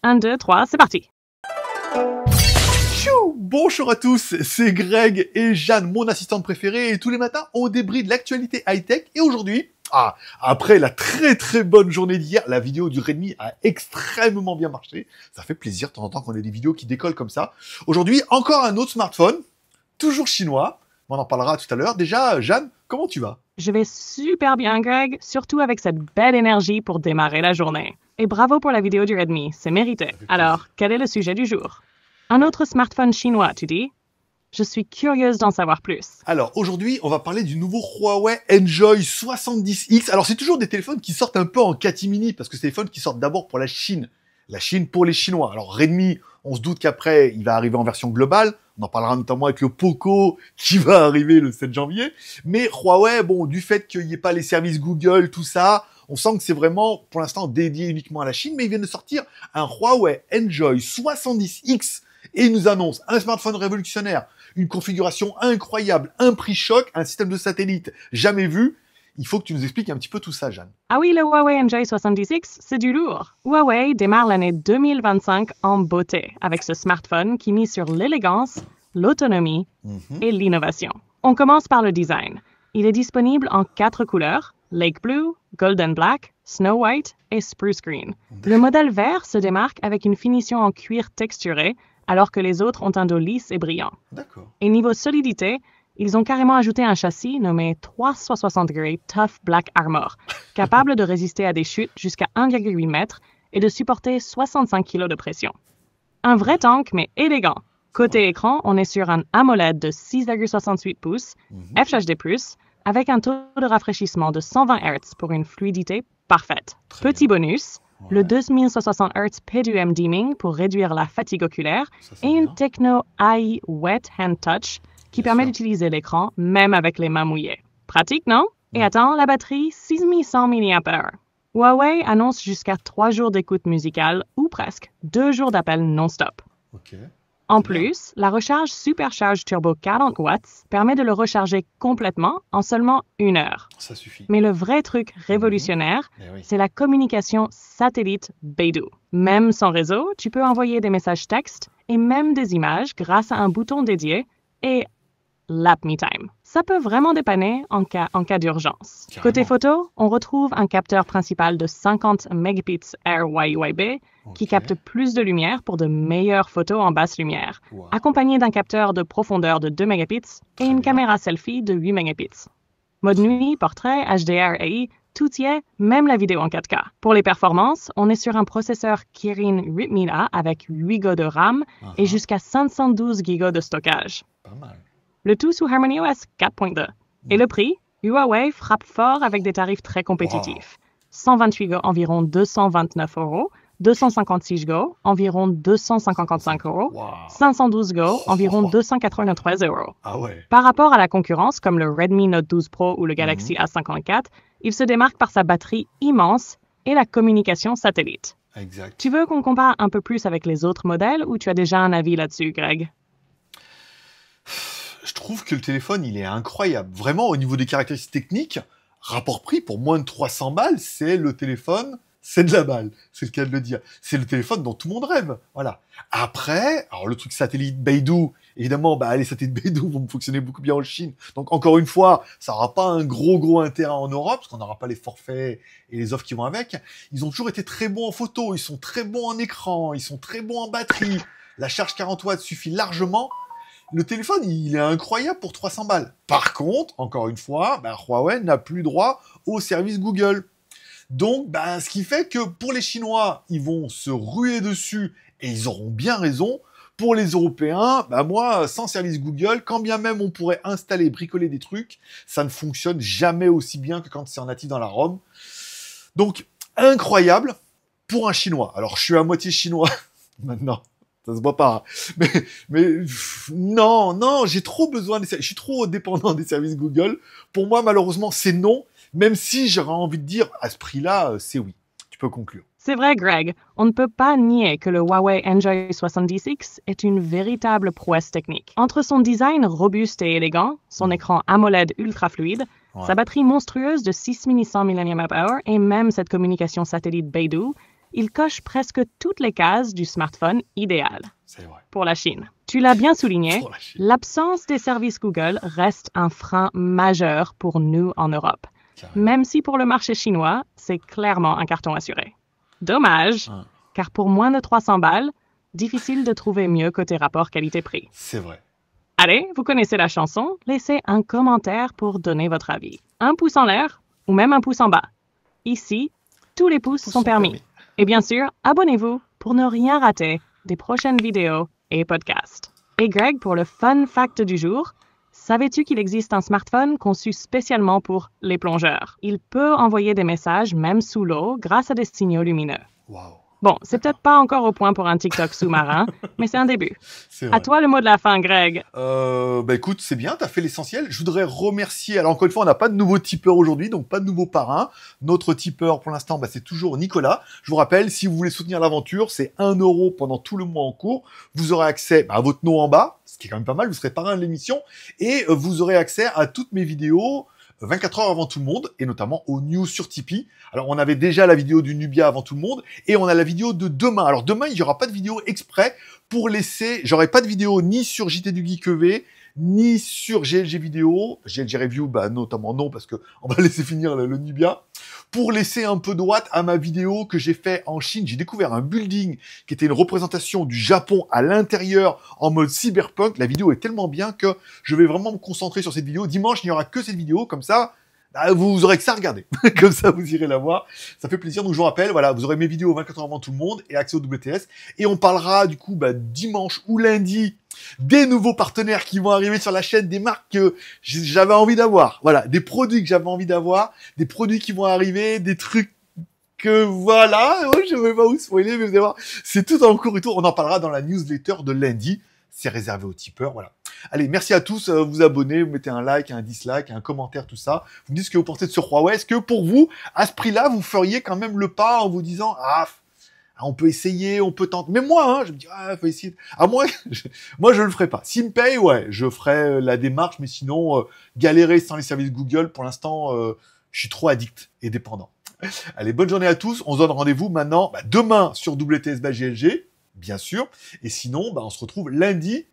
1, 2, 3, c'est parti. Bonjour à tous, c'est Greg et Jeanne, mon assistante préférée, et tous les matins, on débride l'actualité high-tech. Et aujourd'hui, après la très bonne journée d'hier, la vidéo du Redmi a extrêmement bien marché. Ça fait plaisir de temps en temps qu'on ait des vidéos qui décollent comme ça. Aujourd'hui, encore un autre smartphone, toujours chinois. On en parlera tout à l'heure. Déjà, Jeanne, comment tu vas? Je vais super bien, Greg, surtout avec cette belle énergie pour démarrer la journée. Et bravo pour la vidéo du Redmi, c'est mérité. Alors, quel est le sujet du jour? Un autre smartphone chinois, tu dis? Je suis curieuse d'en savoir plus. Alors, aujourd'hui, on va parler du nouveau Huawei Enjoy 70X. Alors, c'est toujours des téléphones qui sortent un peu en catimini, parce que c'est des téléphones qui sortent d'abord pour la Chine. La Chine pour les Chinois. Alors, Redmi, on se doute qu'après, il va arriver en version globale. On en parlera notamment avec le Poco, qui va arriver le 7 janvier. Mais Huawei, bon, du fait qu'il n'y ait pas les services Google, tout ça, on sent que c'est vraiment, pour l'instant, dédié uniquement à la Chine. Mais ils viennent de sortir un Huawei Enjoy 70X. Et ils nous annoncent un smartphone révolutionnaire, une configuration incroyable, un prix choc, un système de satellite jamais vu. Il faut que tu nous expliques un petit peu tout ça, Jeanne. Ah oui, le Huawei Enjoy 70X, c'est du lourd. Huawei démarre l'année 2025 en beauté, avec ce smartphone qui mise sur l'élégance, l'autonomie et l'innovation. On commence par le design. Il est disponible en 4 couleurs, Lake Blue, Golden Black, Snow White et Spruce Green. Le modèle vert se démarque avec une finition en cuir texturé, alors que les autres ont un dos lisse et brillant. D'accord. Et niveau solidité, ils ont carrément ajouté un châssis nommé 360 degrés Tough Black Armor, capable de résister à des chutes jusqu'à 1,8 mètres et de supporter 65 kg de pression. Un vrai tank, mais élégant. Côté écran, on est sur un AMOLED de 6,68 pouces, FHD+, avec un taux de rafraîchissement de 120 Hz pour une fluidité parfaite. Petit bonus, le 2160 Hz P2M dimming pour réduire la fatigue oculaire et une Techno AI Wet Hand Touch qui permet d'utiliser l'écran même avec les mains mouillées. Pratique, non? Et attends, la batterie, 6100 mAh. Huawei annonce jusqu'à 3 jours d'écoute musicale ou presque 2 jours d'appel non-stop. En plus, la recharge Supercharge Turbo 40 watts permet de le recharger complètement en seulement 1 heure. Ça suffit. Mais le vrai truc révolutionnaire, c'est la communication satellite Beidou. Même sans réseau, tu peux envoyer des messages textes et même des images grâce à un bouton dédié et Lap Me Time. Ça peut vraiment dépanner en cas d'urgence. Côté photo, on retrouve un capteur principal de 50 mégapixels RYYB qui capte plus de lumière pour de meilleures photos en basse lumière, accompagné d'un capteur de profondeur de 2 mégapixels et une caméra selfie de 8 mégapixels. Mode nuit, portrait, HDR, AI, tout y est, même la vidéo en 4K. Pour les performances, on est sur un processeur Kirin 8000A avec 8 Go de RAM et jusqu'à 512 Go de stockage. Pas mal. Le tout sous HarmonyOS 4.2. Et le prix? Huawei frappe fort avec des tarifs très compétitifs. 128 Go, environ 229 €. 256 Go, environ 255 €. 512 Go, environ 283 €. Ah ouais. Par rapport à la concurrence, comme le Redmi Note 12 Pro ou le Galaxy A54, il se démarque par sa batterie immense et la communication satellite. Exact. Tu veux qu'on compare un peu plus avec les autres modèles ou tu as déjà un avis là-dessus, Greg? Je trouve que le téléphone, il est incroyable. Vraiment, au niveau des caractéristiques techniques, rapport prix, pour moins de 300 balles, c'est le téléphone, c'est de la balle. C'est le cas de le dire. C'est le téléphone dont tout le monde rêve. Voilà. Après, alors le truc satellite Beidou, évidemment, les satellites Beidou vont fonctionner beaucoup bien en Chine. Donc, encore une fois, ça n'aura pas un gros intérêt en Europe, parce qu'on n'aura pas les forfaits et les offres qui vont avec. Ils ont toujours été très bons en photo, ils sont très bons en écran, ils sont très bons en batterie. La charge 40 watts suffit largement. Le téléphone, il est incroyable pour 300 balles. Par contre, encore une fois, Huawei n'a plus droit au service Google. Donc, ce qui fait que pour les Chinois, ils vont se ruer dessus et ils auront bien raison. Pour les Européens, moi, sans service Google, quand bien même on pourrait installer, bricoler des trucs, ça ne fonctionne jamais aussi bien que quand c'est en natif dans la ROM. Donc, incroyable pour un Chinois. Alors, je suis à moitié chinois maintenant. Ça se voit pas. Mais non, j'ai trop besoin je suis trop dépendant des services Google. Pour moi, malheureusement, c'est non. Même si j'aurais envie de dire, à ce prix-là, c'est oui. Tu peux conclure. C'est vrai, Greg. On ne peut pas nier que le Huawei Enjoy 70X est une véritable prouesse technique. Entre son design robuste et élégant, son écran AMOLED ultra fluide, sa batterie monstrueuse de 6100 mAh et même cette communication satellite Beidou, il coche presque toutes les cases du smartphone idéal C'est vrai. pour la Chine. Tu l'as bien souligné, Pour la Chine. l'absence des services Google reste un frein majeur pour nous en Europe, Carrément. même si pour le marché chinois, c'est clairement un carton assuré. Dommage, Hein. car pour moins de 300 balles, difficile de trouver mieux côté rapport qualité-prix. C'est vrai. Allez, vous connaissez la chanson, laissez un commentaire pour donner votre avis. Un pouce en l'air ou même un pouce en bas. Ici, tous les pouces sont permis. Et bien sûr, abonnez-vous pour ne rien rater des prochaines vidéos et podcasts. Et Greg, pour le fun fact du jour, savais-tu qu'il existe un smartphone conçu spécialement pour les plongeurs? Il peut envoyer des messages même sous l'eau grâce à des signaux lumineux. Waouh. Bon, c'est peut-être pas encore au point pour un TikTok sous-marin, mais c'est un début. C'est vrai. À toi le mot de la fin, Greg. Bah écoute, c'est bien, t'as fait l'essentiel. Je voudrais remercier. Alors encore une fois, on n'a pas de nouveau tipeur aujourd'hui, donc pas de nouveau parrain. Notre tipeur pour l'instant, c'est toujours Nicolas. Je vous rappelle, si vous voulez soutenir l'aventure, c'est 1 € pendant tout le mois en cours. Vous aurez accès à votre nom en bas, ce qui est quand même pas mal. Vous serez parrain de l'émission et vous aurez accès à toutes mes vidéos 24 heures avant tout le monde, et notamment aux news sur Tipeee. Alors, on avait déjà la vidéo du Nubia avant tout le monde, et on a la vidéo de demain. Alors, demain, il n'y aura pas de vidéo exprès pour laisser... J'aurai pas de vidéo ni sur JT du Geek EV, ni sur GLG Vidéo. GLG Review, notamment non, parce que on va laisser finir le Nubia. Pour laisser un peu droite à ma vidéo que j'ai fait en Chine, j'ai découvert un building qui était une représentation du Japon à l'intérieur en mode cyberpunk. La vidéo est tellement bien que je vais vraiment me concentrer sur cette vidéo. Dimanche, il n'y aura que cette vidéo, comme ça, vous aurez que ça à regarder. Comme ça, vous irez la voir. Ça fait plaisir. Donc, je vous rappelle, voilà, vous aurez mes vidéos 24 heures avant tout le monde et accès au WTS. Et on parlera, du coup, dimanche ou lundi des nouveaux partenaires qui vont arriver sur la chaîne, des marques que j'avais envie d'avoir. Voilà, des produits que j'avais envie d'avoir, des produits qui vont arriver, des trucs que voilà, je ne vais pas vous spoiler, mais vous allez voir, c'est tout en cours et tout. On en parlera dans la newsletter de lundi. C'est réservé aux tipeurs, voilà. Allez, merci à tous, vous abonnez, vous mettez un like, un dislike, un commentaire, tout ça. Vous me dites ce que vous pensez de ce Huawei. Est-ce que pour vous, à ce prix-là, vous feriez quand même le pas en vous disant, on peut essayer, on peut tenter. Mais moi, je me dis, faut essayer. Moi, je le ferai pas. S'il me paye, ouais, je ferai la démarche, mais sinon, galérer sans les services Google, pour l'instant, je suis trop addict et dépendant. Allez, bonne journée à tous. On se donne rendez-vous maintenant, demain sur WTS GLG, bien sûr. Et sinon, on se retrouve lundi